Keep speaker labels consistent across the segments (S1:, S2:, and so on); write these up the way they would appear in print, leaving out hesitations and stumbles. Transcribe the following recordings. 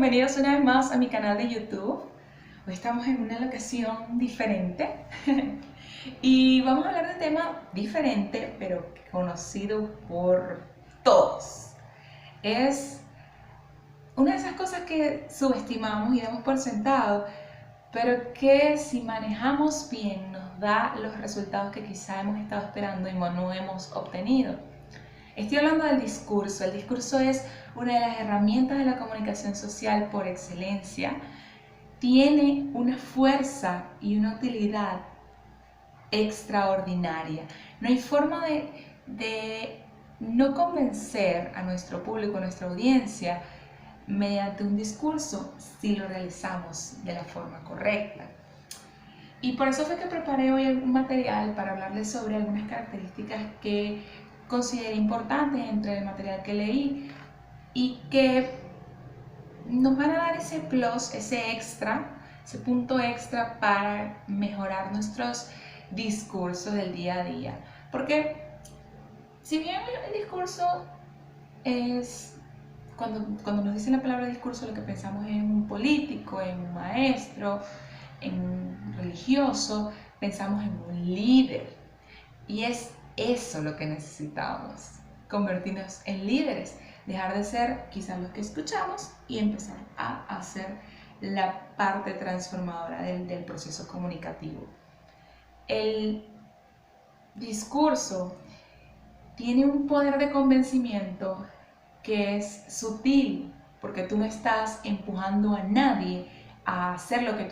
S1: bienvenidos una vez más a mi canal de YouTube. Hoy estamos en una locación diferente y vamos a hablar de un tema diferente, pero conocido por todos. Es una de esas cosas que subestimamos y damos por sentado, pero que si manejamos bien nos da los resultados que quizá hemos estado esperando y no hemos obtenido. Estoy hablando del discurso. El discurso es una de las herramientas de la comunicación social por excelencia. Tiene una fuerza y una utilidad extraordinaria. No hay forma de no convencer a nuestro público, a nuestra audiencia, mediante un discurso si lo realizamos de la forma correcta. Y por eso fue que preparé hoy algún material para hablarles sobre algunas características que consideré importantes entre el material que leí y que nos van a dar ese plus, ese extra, ese punto extra para mejorar nuestros discursos del día a día. Porque si bien el discurso es, cuando nos dicen la palabra discurso, lo que pensamos es en un político, en un maestro, en un religioso, pensamos en un líder. Y es eso lo que necesitamos, convertirnos en líderes, dejar de ser quizás los que escuchamos y empezar a hacer la parte transformadora del proceso comunicativo. El discurso tiene un poder de convencimiento que es sutil, porque tú no estás empujando a nadie a hacer lo que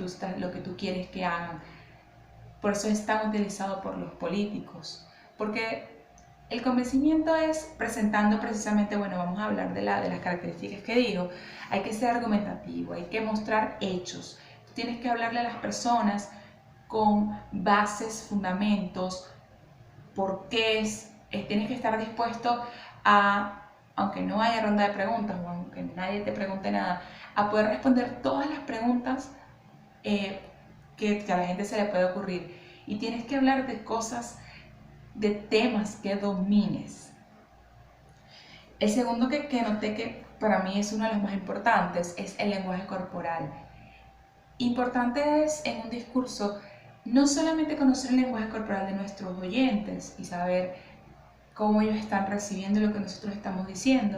S1: tú quieres que hagan. Por eso es tan utilizado por los políticos, porque el convencimiento es presentando precisamente, bueno, vamos a hablar de las características que digo, hay que ser argumentativo, hay que mostrar hechos, tú tienes que hablarle a las personas con bases, fundamentos, porqués, tienes que estar dispuesto a, aunque no haya ronda de preguntas o aunque nadie te pregunte nada, a poder responder todas las preguntas que a la gente se le puede ocurrir. Y tienes que hablar de cosas, de temas que domines. El segundo que noté que para mí es uno de los más importantes es el lenguaje corporal. Importante es en un discurso no solamente conocer el lenguaje corporal de nuestros oyentes y saber cómo ellos están recibiendo lo que nosotros estamos diciendo,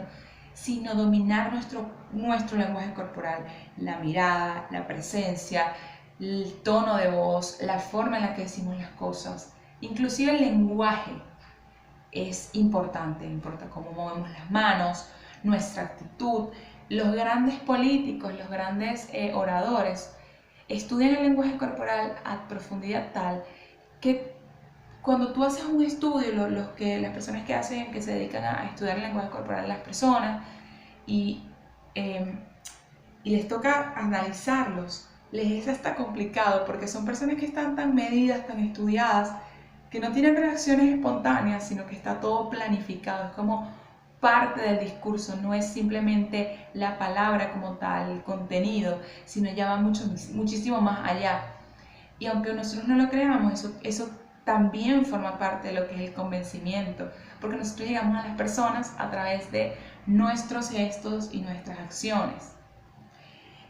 S1: sino dominar nuestro lenguaje corporal, la mirada, la presencia, el tono de voz, la forma en la que decimos las cosas, inclusive el lenguaje es importante, importa cómo movemos las manos, nuestra actitud. Los grandes políticos, los grandes oradores estudian el lenguaje corporal a profundidad tal que cuando tú haces un estudio, las personas que se dedican a estudiar el lenguaje corporal de las personas y les toca analizarlos, les es hasta complicado porque son personas que están tan medidas, tan estudiadas, que no tienen reacciones espontáneas, sino que está todo planificado, es como parte del discurso, no es simplemente la palabra como tal, el contenido, sino ya va muchísimo más allá. Y aunque nosotros no lo creamos, eso también forma parte de lo que es el convencimiento, porque nosotros llegamos a las personas a través de nuestros gestos y nuestras acciones.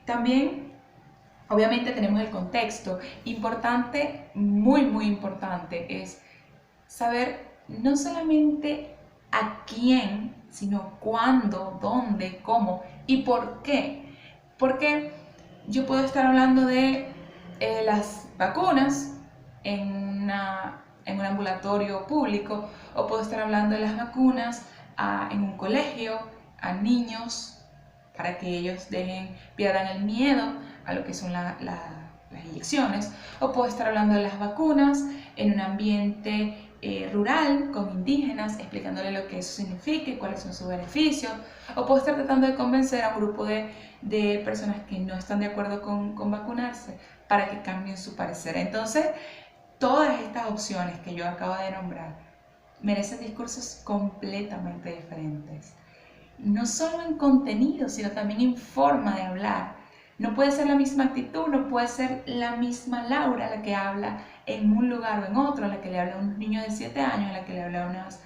S1: También, obviamente, tenemos el contexto. Importante, muy importante, es saber no solamente a quién, sino cuándo, dónde, cómo y por qué. Porque yo puedo estar hablando de las vacunas en un ambulatorio público, o puedo estar hablando de las vacunas en un colegio, a niños, para que ellos pierdan el miedo a lo que son las inyecciones, o puedo estar hablando de las vacunas en un ambiente rural con indígenas, explicándole lo que eso significa y cuáles son sus beneficios, o puedo estar tratando de convencer a un grupo de personas que no están de acuerdo con vacunarse para que cambien su parecer. Entonces, todas estas opciones que yo acabo de nombrar merecen discursos completamente diferentes. No solo en contenido, sino también en forma de hablar. No puede ser la misma actitud, no puede ser la misma Laura la que habla en un lugar o en otro, la que le habla a un niño de 7 años, la que le habla a unas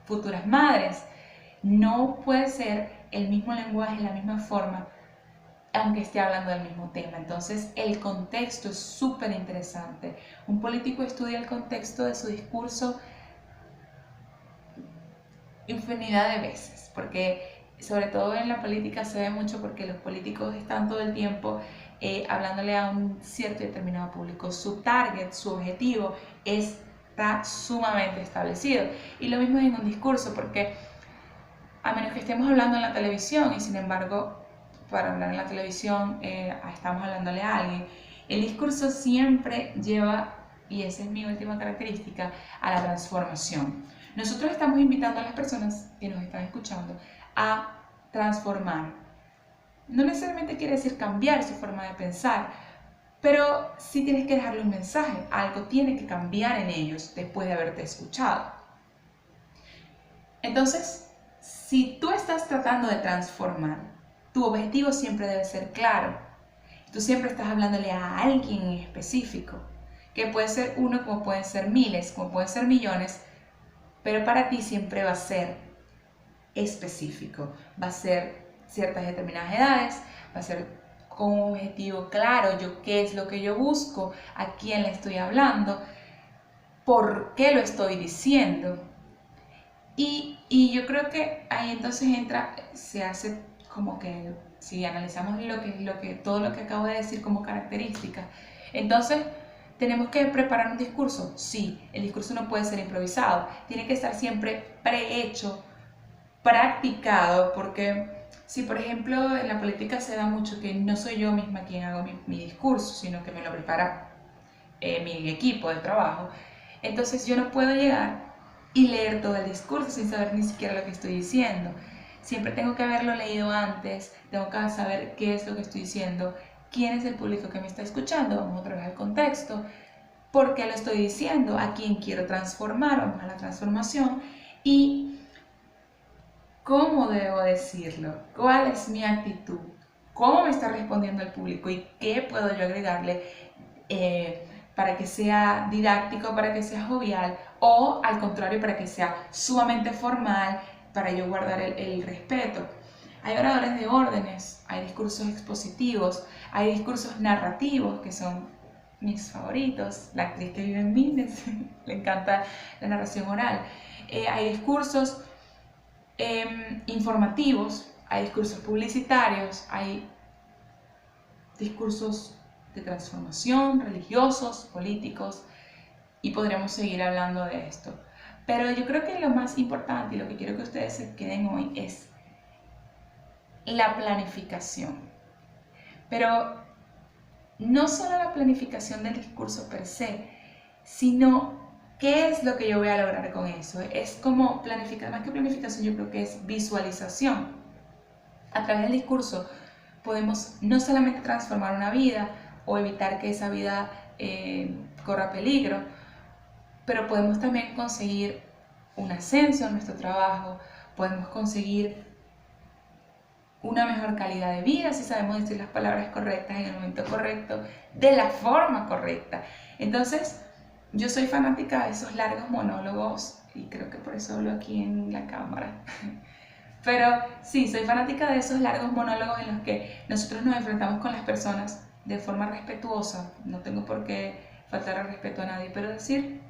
S1: futuras madres. No puede ser el mismo lenguaje, la misma forma aunque esté hablando del mismo tema. Entonces el contexto es súper interesante. Un político estudia el contexto de su discurso infinidad de veces, porque sobre todo en la política se ve mucho porque los políticos están todo el tiempo hablándole a un cierto y determinado público. Su target, su objetivo está sumamente establecido. Y lo mismo es en un discurso, porque a menos que estemos hablando en la televisión y sin embargo para hablar en la televisión estamos hablándole a alguien, el discurso siempre lleva, y esa es mi última característica, a la transformación. Nosotros estamos invitando a las personas que nos están escuchando a transformar. No necesariamente quiere decir cambiar su forma de pensar, pero sí tienes que dejarle un mensaje, algo tiene que cambiar en ellos después de haberte escuchado. Entonces, si tú estás tratando de transformar, tu objetivo siempre debe ser claro. Tú siempre estás hablándole a alguien en específico, que puede ser uno, como pueden ser miles, como pueden ser millones, pero para ti siempre va a ser específico, va a ser ciertas determinadas edades, va a ser con un objetivo claro, yo qué es lo que yo busco, a quién le estoy hablando, por qué lo estoy diciendo. Y yo creo que ahí entonces entra, se hace como que, si analizamos todo lo que acabo de decir como características, entonces tenemos que preparar un discurso. Sí, el discurso no puede ser improvisado, tiene que estar siempre prehecho, practicado, porque si por ejemplo en la política se da mucho que no soy yo misma quien hago mi discurso, sino que me lo prepara mi equipo de trabajo, entonces yo no puedo llegar y leer todo el discurso sin saber ni siquiera lo que estoy diciendo. Siempre tengo que haberlo leído antes, tengo que saber qué es lo que estoy diciendo, quién es el público que me está escuchando, vamos otra vez al contexto, por qué lo estoy diciendo, a quién quiero transformar, vamos a la transformación, y cómo debo decirlo, cuál es mi actitud, cómo me está respondiendo el público y qué puedo yo agregarle para que sea didáctico, para que sea jovial, o al contrario, para que sea sumamente formal, para yo guardar el respeto. Hay oradores de órdenes, hay discursos expositivos, hay discursos narrativos, que son mis favoritos. La actriz que vive en mí le encanta la narración oral. Hay discursos informativos, hay discursos publicitarios, hay discursos de transformación, religiosos, políticos, y podremos seguir hablando de esto. Pero yo creo que lo más importante y lo que quiero que ustedes se queden hoy es la planificación. Pero no solo la planificación del discurso per se, sino qué es lo que yo voy a lograr con eso. Es como planificar, más que planificación, yo creo que es visualización. A través del discurso podemos no solamente transformar una vida o evitar que esa vida corra peligro, pero podemos también conseguir un ascenso en nuestro trabajo, podemos conseguir una mejor calidad de vida si sabemos decir las palabras correctas en el momento correcto, de la forma correcta. Entonces, yo soy fanática de esos largos monólogos y creo que por eso hablo aquí en la cámara. Pero sí, soy fanática de esos largos monólogos en los que nosotros nos enfrentamos con las personas de forma respetuosa. No tengo por qué faltar el respeto a nadie, pero decir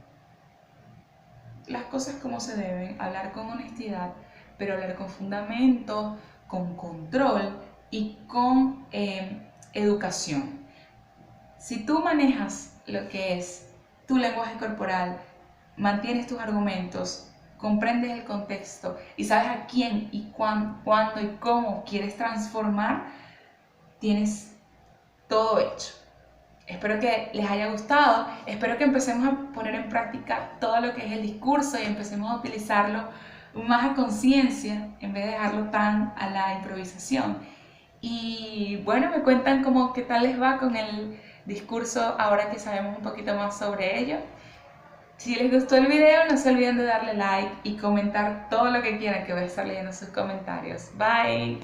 S1: las cosas como se deben, hablar con honestidad, pero hablar con fundamento, con control y con educación. Si tú manejas lo que es tu lenguaje corporal, mantienes tus argumentos, comprendes el contexto y sabes a quién y cuándo y cómo quieres transformar, tienes todo hecho. Espero que les haya gustado, espero que empecemos a poner en práctica todo lo que es el discurso y empecemos a utilizarlo más a conciencia en vez de dejarlo tan a la improvisación. Y bueno, me cuentan como qué tal les va con el discurso ahora que sabemos un poquito más sobre ello. Si les gustó el video, no se olviden de darle like y comentar todo lo que quieran, que voy a estar leyendo sus comentarios. Bye.